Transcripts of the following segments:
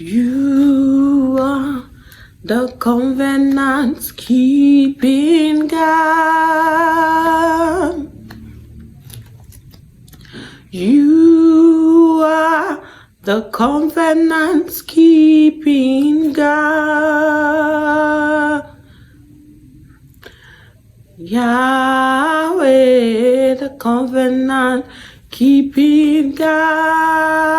You are the covenant keeping God. You are the covenant keeping God. Yahweh, the covenant keeping God.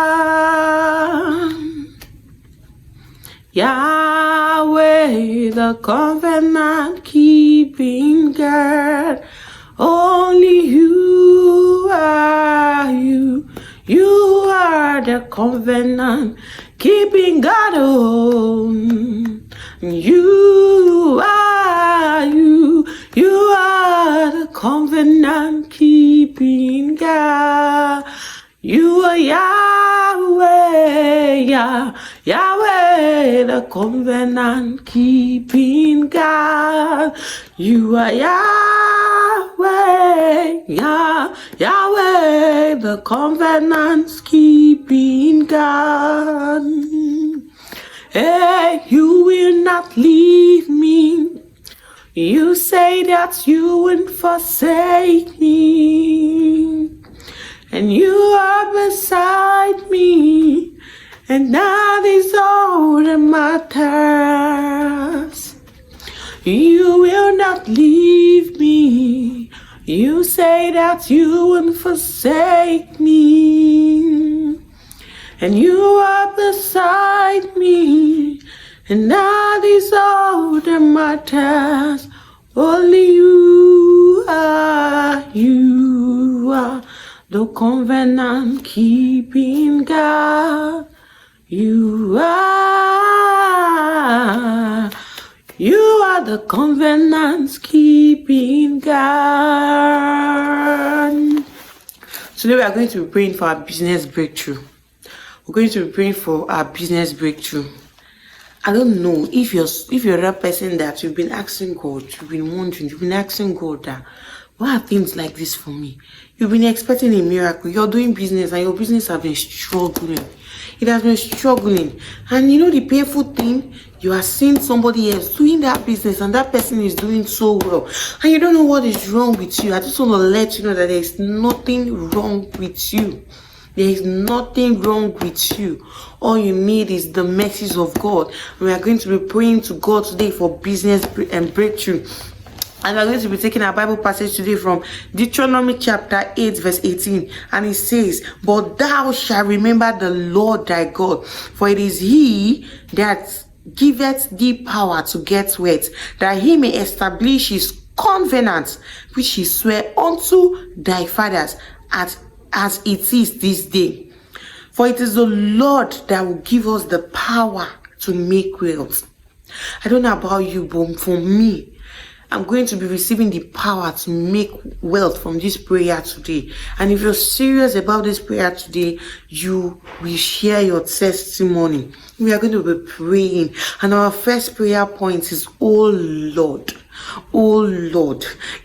Yahweh, the covenant keeping God. Only you are you. You are the covenant keeping God. Oh, you are you. You are the covenant keeping God. You are Yahweh, Yahweh, the covenant keeping God. You are Yahweh, Yahweh, the covenant keeping God. Hey, you will not leave me. You say that you won't forsake me. And you are beside me, and that is all that matters. You will not leave me. You say that you won't forsake me, and you are beside me, and that is all that matters. Only you are the covenant keeping God. You are the covenant keeping God. Today we are going to be praying for our business breakthrough. We're going to be praying for our business breakthrough. I don't know if you're that person that you've been asking God, you've been wondering, you've been asking God that, why are things like this for me? You've been expecting a miracle. You're doing business and your business has been struggling. It has been struggling. And you know the painful thing? You are seeing somebody else doing that business and that person is doing so well. And you don't know what is wrong with you. I just want to let you know that there is nothing wrong with you. There is nothing wrong with you. All you need is the mercies of God. We are going to be praying to God today for business and breakthrough. And we're going to be taking our Bible passage today from Deuteronomy chapter 8 verse 18. And it says, but thou shalt remember the Lord thy God, for it is he that giveth thee power to get wealth, that he may establish his covenant, which he sware unto thy fathers, as it is this day. For it is the Lord that will give us the power to make wealth. I don't know about you, but for me, I'm going to be receiving the power to make wealth from this prayer today. And if you're serious about this prayer today, you will share your testimony. We are going to be praying. And our first prayer point is, oh Lord,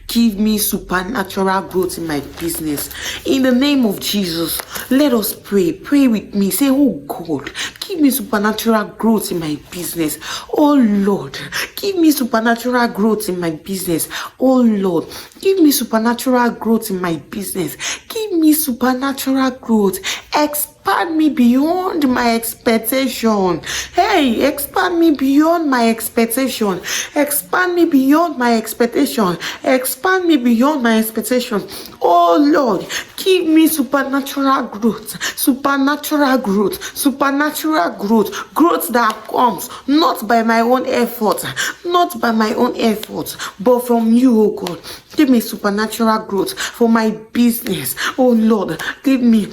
give me supernatural growth in my business. In the name of Jesus, let us pray. Pray with me. Say, oh God, give me supernatural growth in my business. Oh Lord, give me supernatural growth in my business. Oh Lord, give me supernatural growth in my business. Give me supernatural growth. Expand me beyond my expectation. Hey, expand me beyond my expectation. Expand me beyond my expectation. Expand me beyond my expectation. Oh Lord, give me supernatural growth. Supernatural growth. Supernatural growth. Growth that comes not by my own effort. Not by my own effort, but from you, oh God. Give me supernatural growth for my business. Oh Lord, give me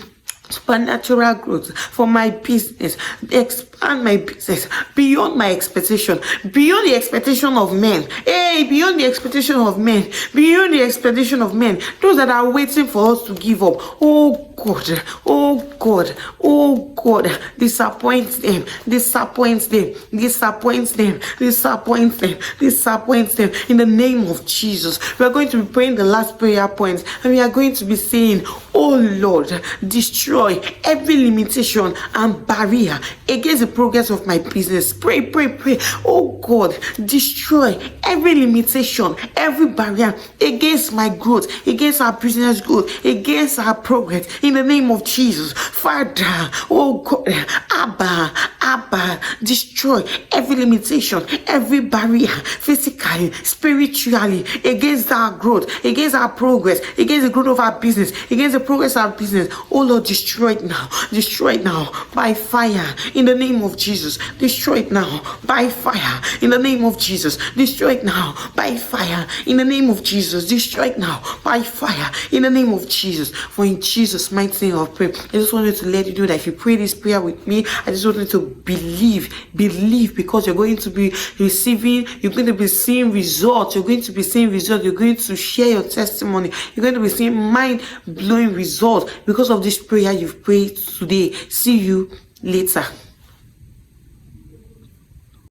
supernatural growth for my business. Expand my business beyond my expectation, beyond the expectation of men. Hey, beyond the expectation of men, beyond the expectation of men, those that are waiting for us to give up. Oh God, oh God, oh God, disappoint them, disappoint them, disappoint them, disappoint them, disappoint them. In the name of Jesus, we are going to be praying the last prayer point, and we are going to be saying, oh Lord, destroy destroy every limitation and barrier against the progress of my business. Pray, pray, pray. Oh God, destroy every limitation, every barrier against my growth, against our business growth, against our progress. In the name of Jesus, Father, oh God, Abba, destroy every limitation, every barrier, physically, spiritually, against our growth, against our progress, against the growth of our business, against the progress of our business. Oh Lord, destroy it now by fire in the name of Jesus. Destroy it now by fire in the name of Jesus. Destroy it now by fire in the name of Jesus. Destroy it now by fire in the name of Jesus. For in Jesus' mighty name of prayer, I just wanted to let you know that if you pray this prayer with me, I just wanted to believe, because you're going to be receiving, you're going to be seeing results, you're going to share your testimony, you're going to be seeing mind-blowing results because of this prayer you've prayed today. See you later.